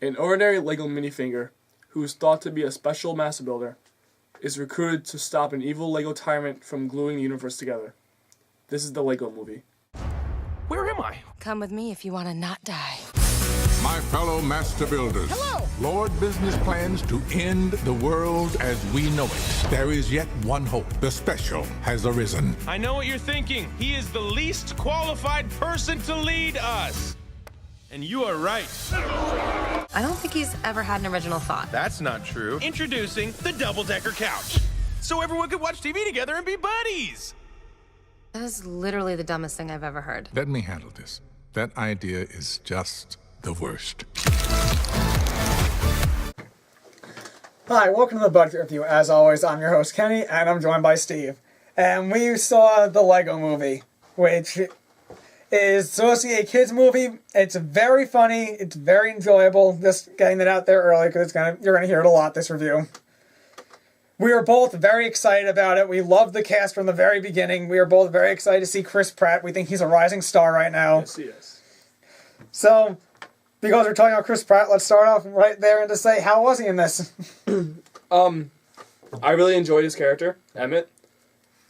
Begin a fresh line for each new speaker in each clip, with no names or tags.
An ordinary Lego minifinger, who is thought to be a special master builder, is recruited to stop an evil Lego tyrant from gluing the universe together. This is the Lego Movie.
Where am I?
Come with me if you want to not die.
My fellow master builders.
Hello!
Lord Business plans to end the world as we know it. There is yet one hope. The special has arisen.
I know what you're thinking. He is the least qualified person to lead us. And you are right.
I don't think he's ever had an original thought.
That's not true. Introducing the double-decker couch. So everyone could watch TV together and be buddies.
That is literally the dumbest thing I've ever heard.
Let me handle this. That idea is just the worst.
Hi, welcome to the Budget Review. As always, I'm your host Kenny, and I'm joined by Steve. And we saw the Lego Movie, which is supposed to be a kids movie. It's very funny. It's very enjoyable. Just getting it out there early because you're gonna hear it a lot this review. We were both very excited about it. We loved the cast from the very beginning. We are both very excited to see Chris Pratt. We think he's a rising star right now.
Yes, he is.
So, because we're talking about Chris Pratt, let's start off right there and just say, how was he in this?
I really enjoyed his character, Emmett.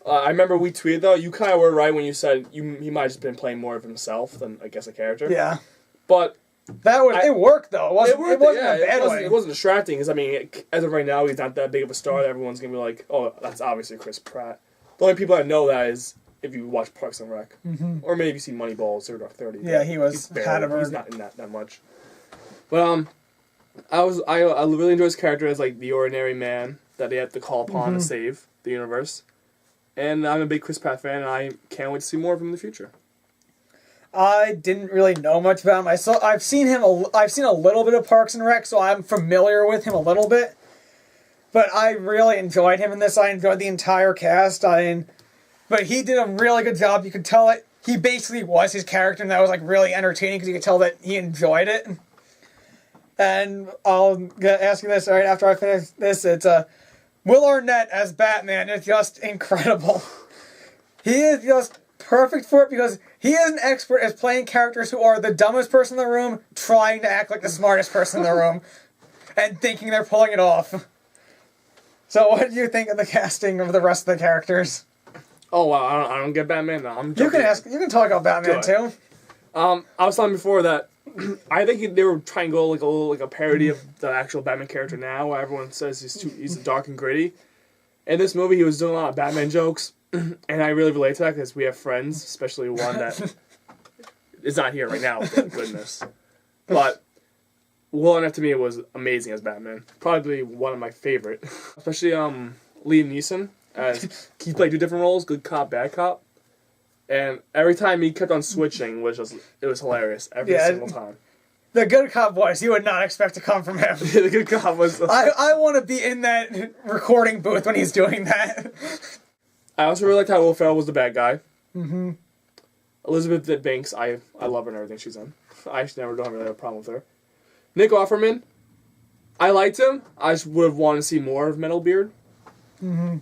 I remember we tweeted, though, you kind of were right when you said he might have just been playing more of himself than, I guess, a character.
Yeah.
But
it worked, though. It wasn't a bad way.
It wasn't distracting, because, I mean, as of right now, he's not that big of a star that everyone's going to be like, oh, that's obviously Chris Pratt. The only people that know that is if you watch Parks and Rec. Mm-hmm. Or maybe you see Moneyball, Zero Dark 30.
Yeah, he was
barely, he's not in that much. But, I really enjoyed his character as, like, the ordinary man that they have to call upon to save the universe. And I'm a big Chris Pratt fan, and I can't wait to see more of him in the future.
I didn't really know much about him. I've seen a little bit of Parks and Rec, so I'm familiar with him a little bit. But I really enjoyed him in this. I enjoyed the entire cast. But he did a really good job. You could tell it. He basically was his character, and that was like really entertaining because you could tell that he enjoyed it. And I'll ask you this right after I finish this. It's Will Arnett as Batman is just incredible. He is just perfect for it because he is an expert at playing characters who are the dumbest person in the room trying to act like the smartest person in the room and thinking they're pulling it off. So what do you think of the casting of the rest of the characters?
Oh, wow, I don't get Batman now.
You can talk about Batman too.
I was telling before that I think they were trying to go like a parody of the actual Batman character now, where everyone says he's dark and gritty. In this movie, he was doing a lot of Batman jokes, and I really relate to that because we have friends, especially one that is not here right now, thank goodness. But Will Arnett to me was amazing as Batman. Probably one of my favorite. Especially Liam Neeson, as he played two different roles, good cop, bad cop. And every time he kept on switching, it was hilarious every single time.
The good cop voice, you would not expect to come from him.
The good cop was...
I want to be in that recording booth when he's doing that. I
also really liked how Will Ferrell was the bad guy. Mm-hmm. Elizabeth Banks, I love her and everything she's in. I actually don't really have a problem with her. Nick Offerman, I liked him. I just would have wanted to see more of Metalbeard. Mm-hmm.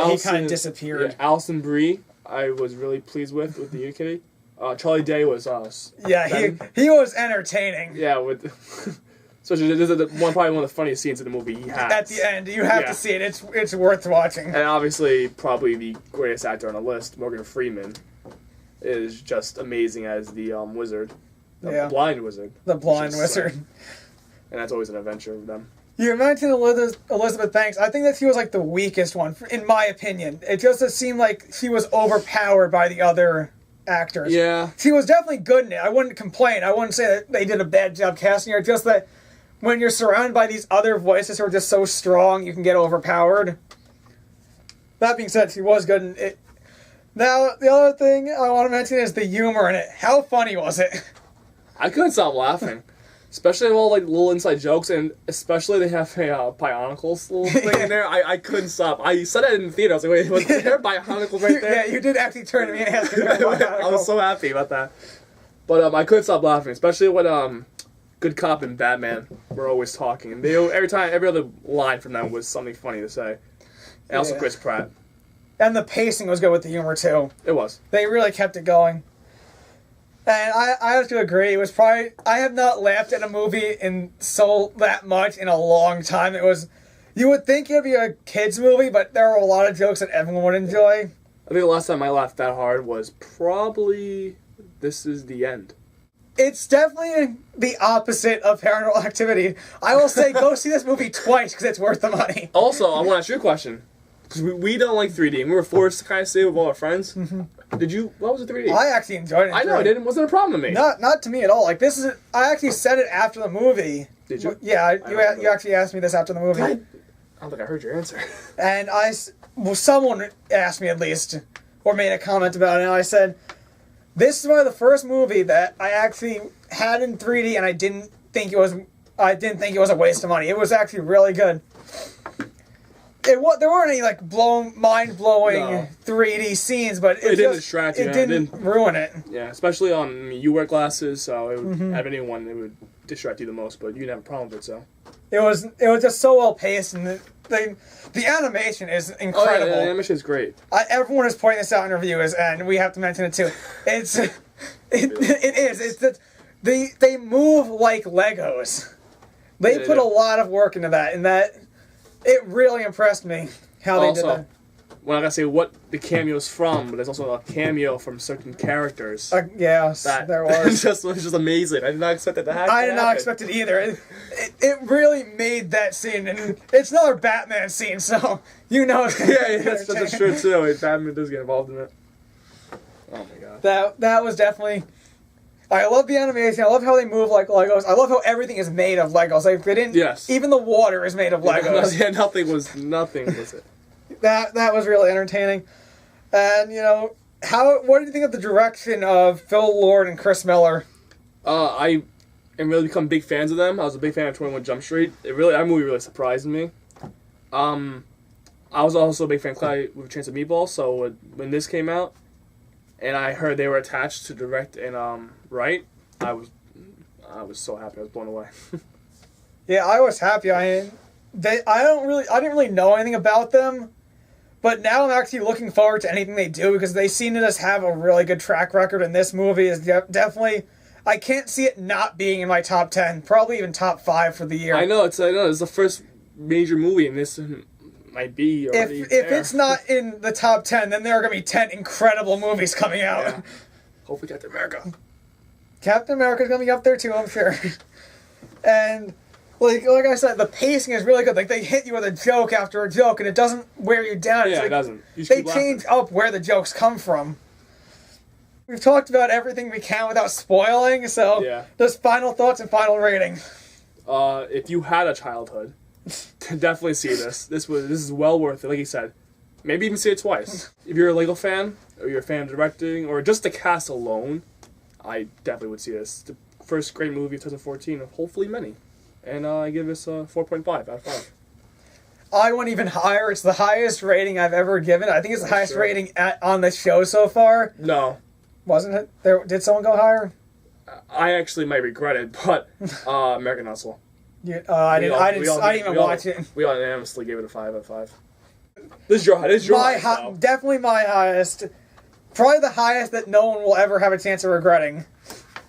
He kind of disappeared.
Yeah, Alison Brie, I was really pleased with the Unikitty. Charlie Day was
he was entertaining.
Yeah, especially this is probably one of the funniest scenes in the movie he has.
At the end, you have to see it. It's worth watching.
And obviously, probably the greatest actor on the list, Morgan Freeman, is just amazing as the wizard, the blind wizard.
The blind wizard.
And that's always an adventure with them.
You mentioned Elizabeth Banks. I think that she was like the weakest one, in my opinion. It just seemed like she was overpowered by the other actors.
Yeah.
She was definitely good in it. I wouldn't complain. I wouldn't say that they did a bad job casting her. Just that when you're surrounded by these other voices who are just so strong, you can get overpowered. That being said, she was good in it. Now, the other thing I want to mention is the humor in it. How funny was it?
I couldn't stop laughing. Especially all like little inside jokes, and especially they have a Bionicles little thing in there. I couldn't stop. I said that in the theater. I was like, wait, was there a Bionicle right there?
Yeah, you did actually turn to me and ask me about
Bionicle. I was so happy about that. But I couldn't stop laughing, especially when Good Cop and Batman were always talking. And every other line from them was something funny to say. And also Chris Pratt.
And the pacing was good with the humor, too.
It was.
They really kept it going. And I have to agree. It was probably I have not laughed at a movie in that much in a long time. It was you would think it would be a kids movie, but there were a lot of jokes that everyone would enjoy.
I think the last time I laughed that hard was probably This Is the End.
It's definitely the opposite of Paranormal Activity. I will say go see this movie twice because it's worth the money.
Also, I want to ask you a question. Because we don't like 3D, and we were forced to kind of stay with all our friends. Mm-hmm. Did you? What was the 3D?
I actually enjoyed it.
I know, it wasn't a problem to me.
Not to me at all. Like this is. I actually said it after the movie.
Did you?
Yeah, you actually asked me this after the movie.
I don't think I heard your answer.
And someone asked me at least, or made a comment about it, and I said, this is one of the first movie that I actually had in 3D, and I didn't think it was a waste of money. It was actually really good. There weren't any like mind-blowing 3D scenes, but it
didn't distract you.
It didn't ruin it.
Yeah, especially you wear glasses, so it would have anyone it would distract you the most, but you didn't have a problem with it, so. It
was just so well paced, and the animation is incredible.
Oh, yeah, the animation is great.
Everyone is pointing this out in reviews, and we have to mention it too. It is. It's that they move like Legos. They put a lot of work into that, and that it really impressed me how they did that.
Well, I gotta say what the cameo's from, but there's also a cameo from certain characters.
Yes, there was.
It was just amazing. I did not expect that to happen.
I did not expect it either. It really made that scene, and it's another Batman scene, so you know it's gonna be
that's true too. Batman does get involved in it. Oh my god.
That was definitely. I love the animation. I love how they move like Legos. I love how everything is made of Legos. Like they didn't.
Yes.
Even the water is made of Legos.
Yeah, nothing was it.
That was really entertaining. And, what do you think of the direction of Phil Lord and Chris Miller?
I am really become big fans of them. I was a big fan of 21 Jump Street. That movie really surprised me. I was also a big fan of Cloudy with a Chance of Meatballs, so when this came out, and I heard they were attached to direct and write, I was so happy. I was blown away.
Yeah, I was happy. I didn't really know anything about them. But now I'm actually looking forward to anything they do because they seem to just have a really good track record, and this movie is definitely. I can't see it not being in my top 10, probably even top 5 for the year.
I know it's the first major movie, and this might be already
if it's not in the top 10, then there are going to be 10 incredible movies coming out.
Yeah. Hopefully, Captain America.
Captain America's going to be up there too, I'm sure. And. Like I said, the pacing is really good. Like, they hit you with a joke after a joke, and it doesn't wear you down.
Yeah, it doesn't.
They change up where the jokes come from. We've talked about everything we can without spoiling, so just final thoughts and final rating.
If you had a childhood, definitely see this. This is well worth it, like you said. Maybe even see it twice. If you're a Lego fan, or you're a fan of directing, or just the cast alone, I definitely would see this. The first great movie of 2014, of hopefully many. And I give this a 4.5 out of 5.
I went even higher. It's the highest rating I've ever given. I think it's the highest rating on the show so far.
No.
Wasn't it? Did someone go higher?
I actually might regret it, but American Hustle.
I didn't even watch it.
We all unanimously gave it a 5 out of 5. This is your highest.
Definitely my highest. Probably the highest that no one will ever have a chance of regretting.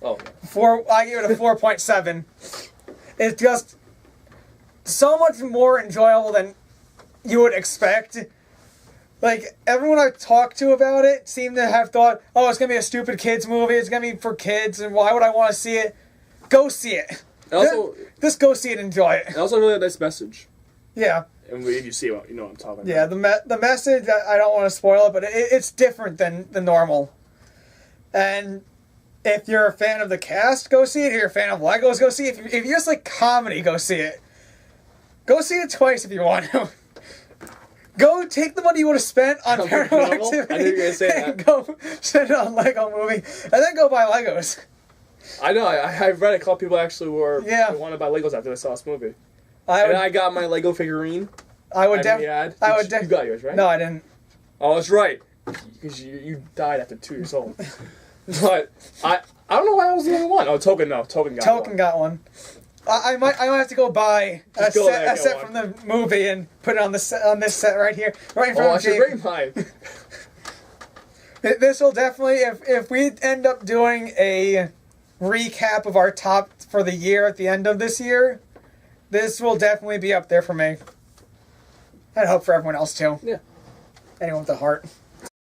Oh. Yeah.
I give it a 4.7. It's just so much more enjoyable than you would expect. Like, everyone I've talked to about it seemed to have thought, oh, it's going to be a stupid kids movie, it's going to be for kids, and why would I want to see it? Go see it. Just go see it and enjoy it.
And also really a nice message.
Yeah.
And if you see it, you know what I'm talking about.
Yeah, the message, I don't want to spoil it, but it's different than the normal. And if you're a fan of the cast, go see it. If you're a fan of Legos, go see it. If you just like comedy, go see it. Go see it twice if you want to. Go take the money you would have spent on Paranormal Activity.
I knew you were going to say that.
And go spend it on Lego Movie. And then go buy Legos.
I know. I've read a couple people actually wanted to buy Legos after they saw this movie. I got my Lego figurine.
You got
yours, right?
No, I didn't.
Oh, that's right. Because you died after 2 years old. But I don't know why I was the only one. Oh, Token got one.
I might have to go buy a set from the movie and put it on this set right here, right in front of JP.
Bring mine.
This will definitely, if we end up doing a recap of our top for the year at the end of this year, this will definitely be up there for me. I'd hope for everyone else too.
Yeah.
Anyone with a heart.